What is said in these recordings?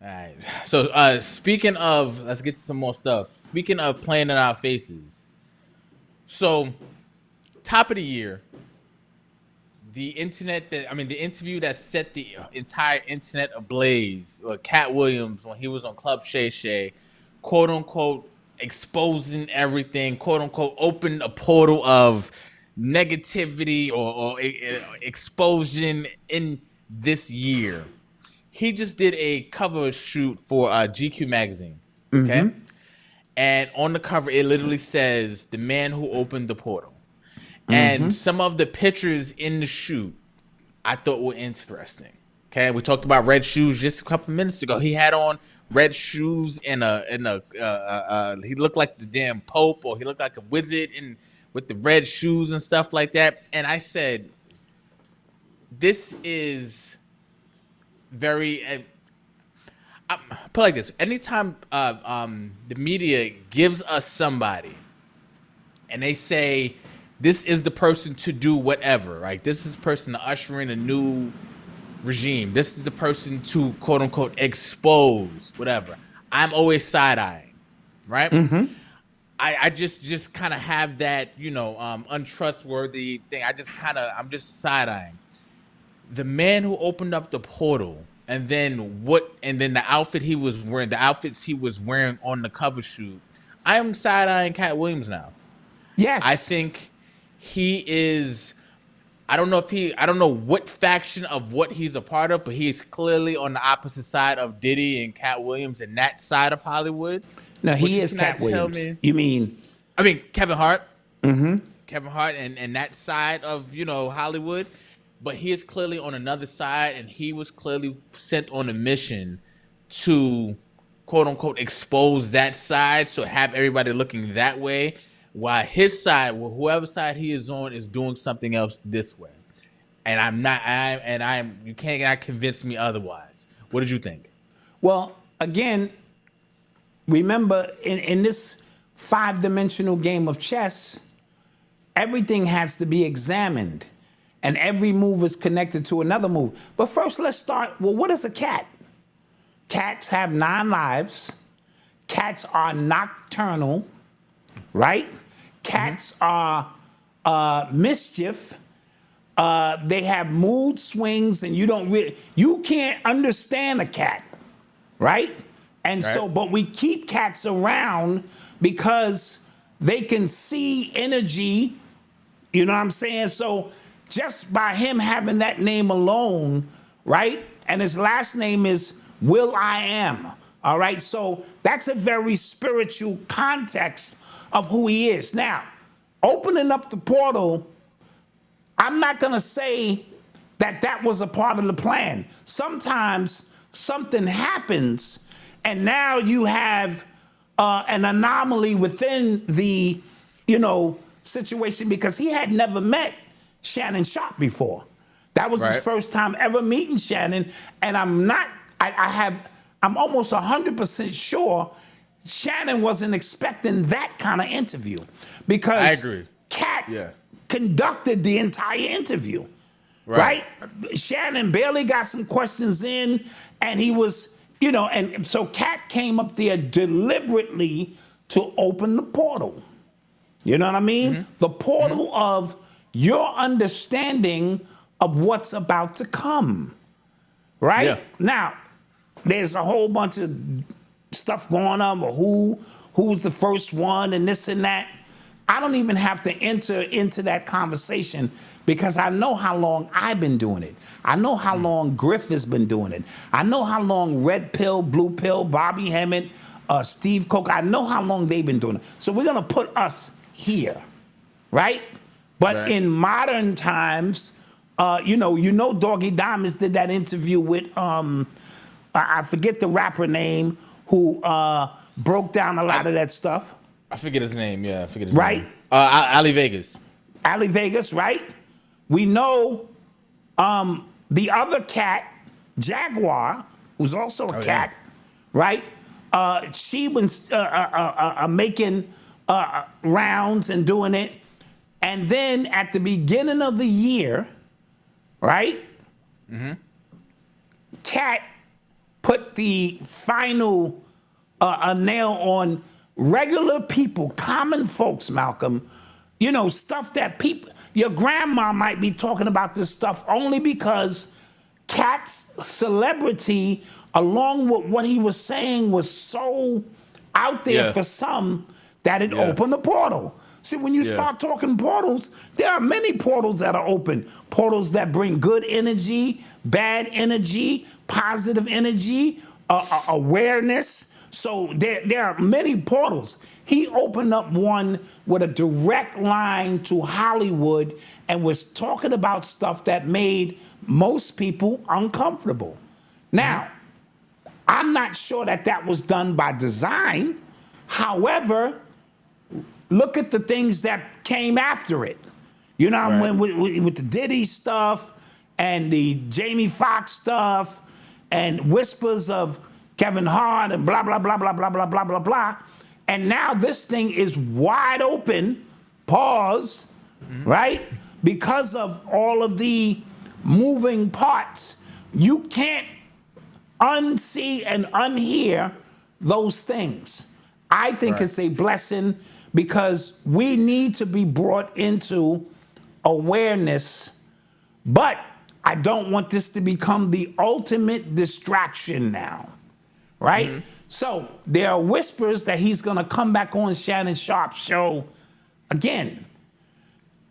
All right. So speaking of, let's get to some more stuff. Speaking of playing in our faces. So top of the year, the interview that set the entire internet ablaze. Katt Williams when he was on Club Shay Shay, quote unquote, exposing everything, quote unquote, opened a portal of negativity or explosion in this year. He just did a cover shoot for GQ magazine. Okay. And on the cover, it literally says the man who opened the portal. And some of the pictures in the shoot I thought were interesting. Okay, we talked about red shoes just a couple minutes ago. He had on red shoes and he looked like the damn Pope, or he looked like a wizard in with the red shoes and stuff like that. And I said, this is very. I put it like this: anytime the media gives us somebody, and they say this is the person to do whatever, right? This is the person to usher in a new regime. This is the person to quote unquote expose whatever. I'm always side eyeing, right? I just kind of have that, untrustworthy thing. I'm just side eyeing. The man who opened up the portal, and then the outfits he was wearing on the cover shoot. I am side eyeing Katt Williams now. Yes. I think he is. I don't know what faction of what he's a part of, but he's clearly on the opposite side of Diddy and Katt Williams and that side of Hollywood. No, he is Katt Williams. You mean? I mean Kevin Hart. Kevin Hart and that side of Hollywood. But he is clearly on another side, and he was clearly sent on a mission to, quote unquote, expose that side, so have everybody looking that way, while his side, whoever side he is on, is doing something else this way. And you can't convince me otherwise. What did you think? Well, again, remember in this 5-dimensional game of chess, everything has to be examined. And every move is connected to another move. But first, let's start. Well, what is a cat? Cats have 9 lives. Cats are nocturnal, right? Cats are mischief. They have mood swings, and you can't understand a cat, right? And so, but we keep cats around because they can see energy. You know what I'm saying? So just by him having that name alone, right? And his last name is Will I Am, all right? So that's a very spiritual context of who he is. Now, opening up the portal, I'm not gonna say that was a part of the plan. Sometimes something happens and now you have an anomaly within the, situation, because he had never met Shannon Sharpe before. That was his first time ever meeting Shannon, and I'm almost 100% sure Shannon wasn't expecting that kind of interview, because I agree. Katt conducted the entire interview, right? Shannon barely got some questions in, and he was, and so Katt came up there deliberately to open the portal. You know what I mean? The portal of your understanding of what's about to come, right? Yeah. Now, there's a whole bunch of stuff going on, but who's the first one and this and that. I don't even have to enter into that conversation, because I know how long I've been doing it. I know how long Griff has been doing it. I know how long Red Pill, Blue Pill, Bobby Hemmett, Steve Coke, I know how long they've been doing it. So we're gonna put us here, right? But in modern times, Doggy Diamonds did that interview with, I forget the rapper name, who broke down a lot of that stuff. I forget his name. Yeah, I forget his name. Right? Ali Vegas. Ali Vegas, right? We know the other cat, Jaguar, who's also a cat, right? She was making rounds and doing it. And then at the beginning of the year, right? Katt put the final a nail on regular people, common folks, Malcolm. You know, stuff that people, your grandma might be talking about this stuff only because Katt's celebrity, along with what he was saying, was so out there for some that it opened the portal. See, when you start talking portals, there are many portals that are open. Portals that bring good energy, bad energy, positive energy, awareness. So there are many portals. He opened up one with a direct line to Hollywood and was talking about stuff that made most people uncomfortable. Now, I'm not sure that that was done by design. However, look at the things that came after it. You know, Right. with the Diddy stuff and the Jamie Foxx stuff and whispers of Kevin Hart and blah, blah, blah, blah, blah, blah, blah, blah, blah. And now this thing is wide open, pause, right? Because of all of the moving parts. You can't unsee and unhear those things. I think it's a blessing because we need to be brought into awareness, but I don't want this to become the ultimate distraction now, right? So there are whispers that he's gonna come back on Shannon Sharp's show again.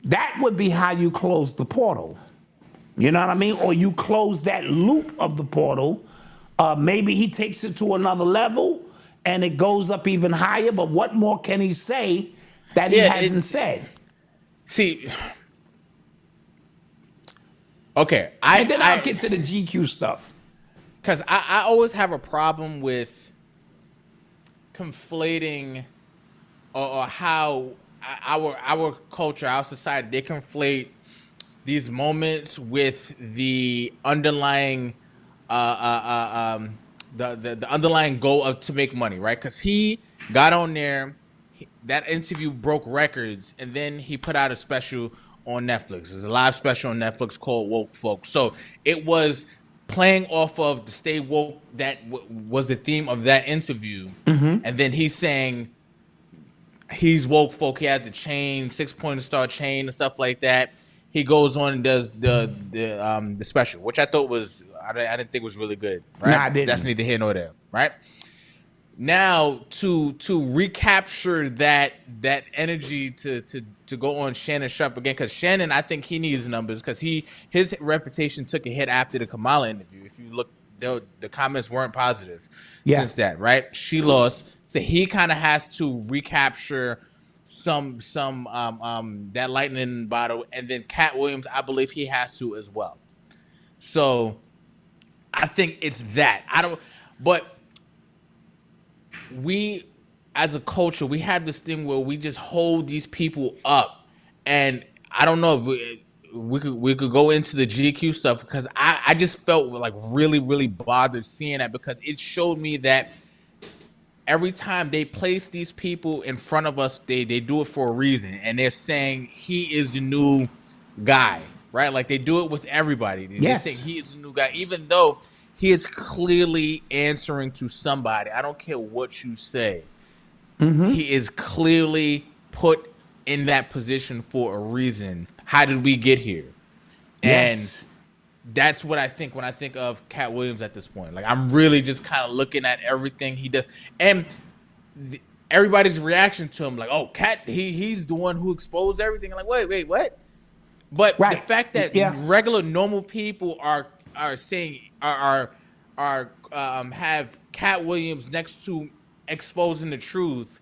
That would be how you close the portal. You know what I mean? Or you close that loop of the portal. Maybe he takes it to another level and it goes up even higher, but what more can he say that he hasn't said? See, okay, And then I'll get to the GQ stuff. because I always have a problem with conflating or how our culture, our society, they conflate these moments with the underlying the underlying goal of to make money, right? Because he got on there, that interview broke records, and then he put out a special on Netflix. There's a live special on Netflix called Woke Folks. So it was playing off of the Stay Woke that was the theme of that interview. And then he's saying he's woke folk. He had the chain, 6-point star chain and stuff like that. He goes on and does the special, which I thought was I didn't think was really good. Right? Nah, I didn't. That's neither here nor there. Right? Now to recapture that energy to go on Shannon Sharp again, because Shannon, I think he needs numbers because his reputation took a hit after the Kamala interview. If you look, the comments weren't positive since that, right? She lost, so he kind of has to recapture some that lightning bottle, and then Katt Williams, I believe he has to as well. So I think it's that. But we as a culture, we have this thing where we just hold these people up, and I don't know if we could go into the GQ stuff because I just felt like really, really bothered seeing that because it showed me that every time they place these people in front of us, they do it for a reason, and they're saying he is the new guy, right? Like they do it with everybody. They say he is the new guy, even though he is clearly answering to somebody. I don't care what you say. He is clearly put in that position for a reason. How did we get here? And that's what I think when I think of Katt Williams at this point. Like I'm really just kind of looking at everything he does, and everybody's reaction to him, like, "Oh, Katt, he's the one who exposed everything." I'm like, wait, what? But the fact that regular normal people are saying have Katt Williams next to exposing the truth,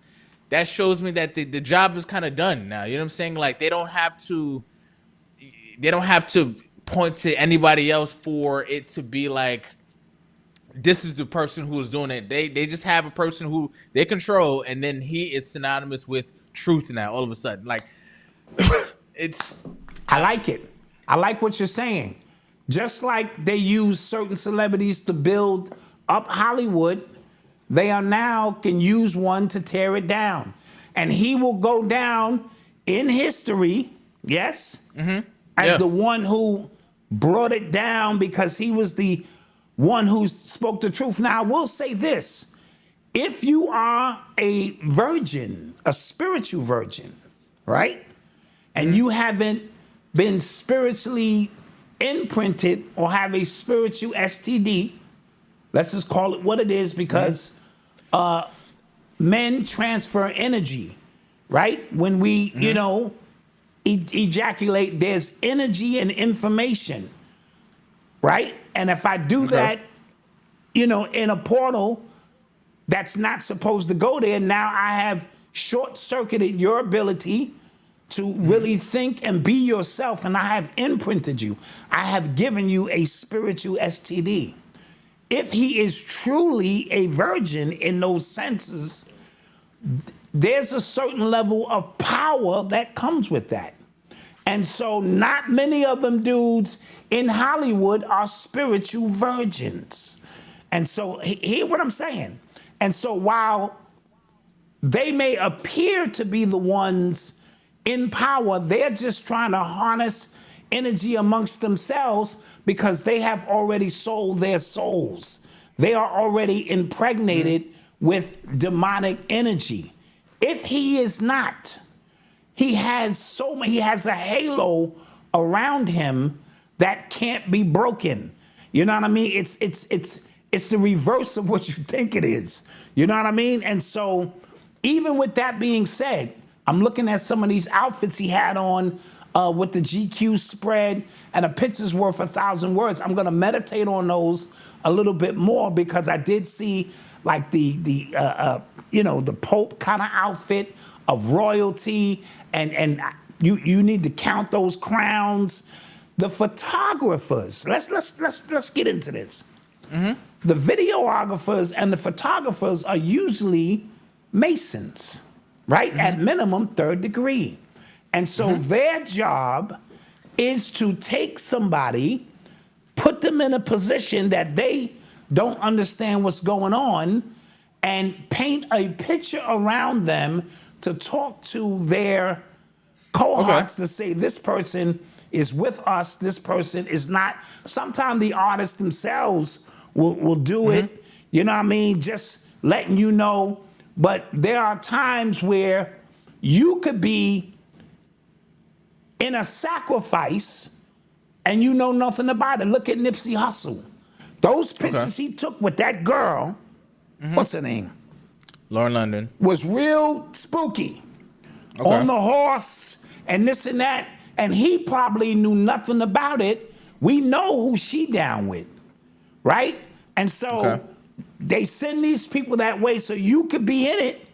that shows me that the job is kind of done now. You know what I'm saying? Like they don't have to point to anybody else for it to be like this is the person who is doing it. They just have a person who they control, and then he is synonymous with truth now all of a sudden. Like I like it. I like what you're saying. Just like they use certain celebrities to build up Hollywood, they are now can use one to tear it down. And he will go down in history, as the one who brought it down because he was the one who spoke the truth. Now, I will say this. If you are a virgin, a spiritual virgin, right? And you haven't been spiritually imprinted or have a spiritual STD, let's just call it what it is, because men transfer energy, right? When we, ejaculate, there's energy and information, right? And if I do that, in a portal that's not supposed to go there, now I have short-circuited your ability to really think and be yourself, and I have imprinted you. I have given you a spiritual STD. If he is truly a virgin in those senses, there's a certain level of power that comes with that. And so not many of them dudes in Hollywood are spiritual virgins. And so hear what I'm saying. And so while they may appear to be the ones in power, they're just trying to harness energy amongst themselves because they have already sold their souls. They are already impregnated with demonic energy. If he is not, he has a halo around him that can't be broken. You know what I mean? It's the reverse of what you think it is. You know what I mean? And so even with that being said, I'm looking at some of these outfits he had on with the GQ spread, and a picture's worth 1,000 words. I'm gonna meditate on those a little bit more because I did see like the Pope kind of outfit of royalty, and you need to count those crowns. The photographers, let's get into this. The videographers and the photographers are usually Masons, right? At minimum, 3rd degree. And so their job is to take somebody, put them in a position that they don't understand what's going on, and paint a picture around them to talk to their cohorts to say, this person is with us, this person is not. Sometimes the artists themselves will do it, you know what I mean? Just letting you know. But there are times where you could be in a sacrifice and you know nothing about it. Look at Nipsey Hussle. Those pictures he took with that girl, what's her name? Lauren London. Was real spooky. On the horse and this and that. And he probably knew nothing about it. We know who she down with, right? And so they send these people that way so you could be in it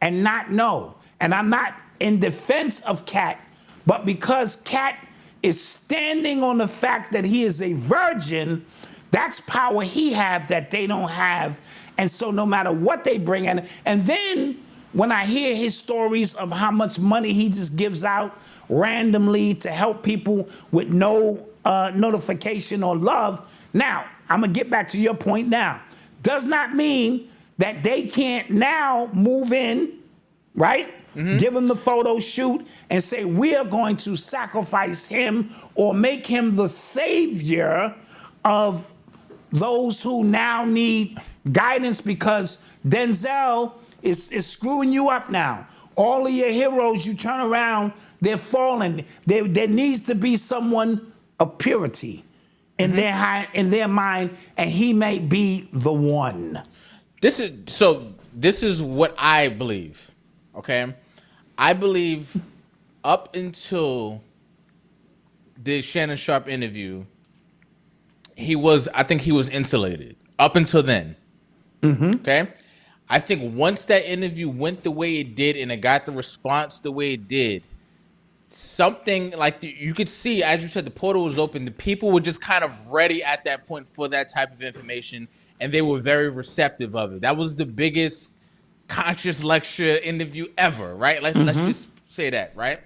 and not know. And I'm not in defense of Katt, but because Katt is standing on the fact that he is a virgin, that's power he have that they don't have. And so no matter what they bring in, and then when I hear his stories of how much money he just gives out randomly to help people with no notification or love. Now, I'm gonna get back to your point now. Does not mean that they can't now move in, right? Give him the photo shoot and say, we are going to sacrifice him or make him the savior of those who now need guidance because Denzel is screwing you up now. All of your heroes, you turn around, they're falling. There needs to be someone of purity in their mind, and he may be the one. This is what I believe. Okay, I believe up until the Shannon Sharpe interview, I think he was insulated. Up until then, okay. I think once that interview went the way it did and it got the response the way it did, something like you could see, as you said, the portal was open. The people were just kind of ready at that point for that type of information, and they were very receptive of it. That was the biggest conscious lecture interview ever, right? Let's just say that, right?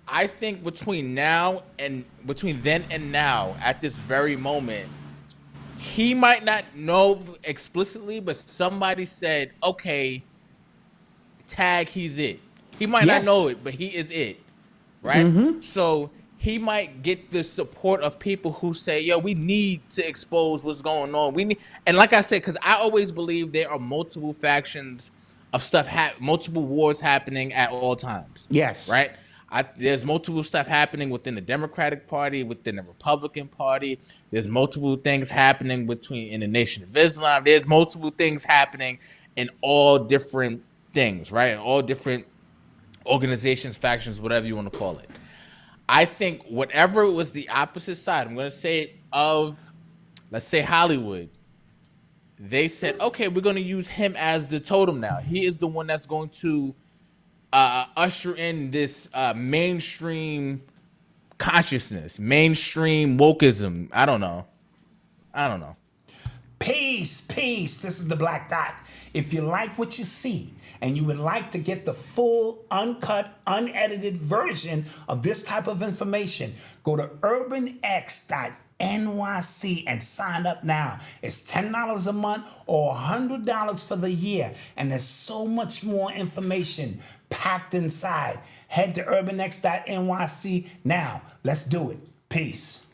I think between then and now, at this very moment, he might not know explicitly, but somebody said, okay, tag, he's it. He might not know it, but he is it, right? So he might get the support of people who say, yo, we need to expose what's going on. We need, and like I said, because I always believe there are multiple factions of stuff, multiple wars happening at all times. Yes. Right? There's multiple stuff happening within the Democratic Party, within the Republican Party. There's multiple things happening in the Nation of Islam. There's multiple things happening in all different things, right? All different organizations, factions, whatever you want to call it. I think whatever was the opposite side, I'm going to say it of, let's say Hollywood, they said, okay, we're going to use him as the totem now. He is the one that's going to usher in this mainstream consciousness, mainstream wokeism. I don't know. Peace. This is the Black Dot. If you like what you see and you would like to get the full, uncut, unedited version of this type of information, go to urbanx.nyc and sign up now. It's $10 a month or $100 for the year. And there's so much more information packed inside. Head to urbanx.nyc now. Let's do it. Peace.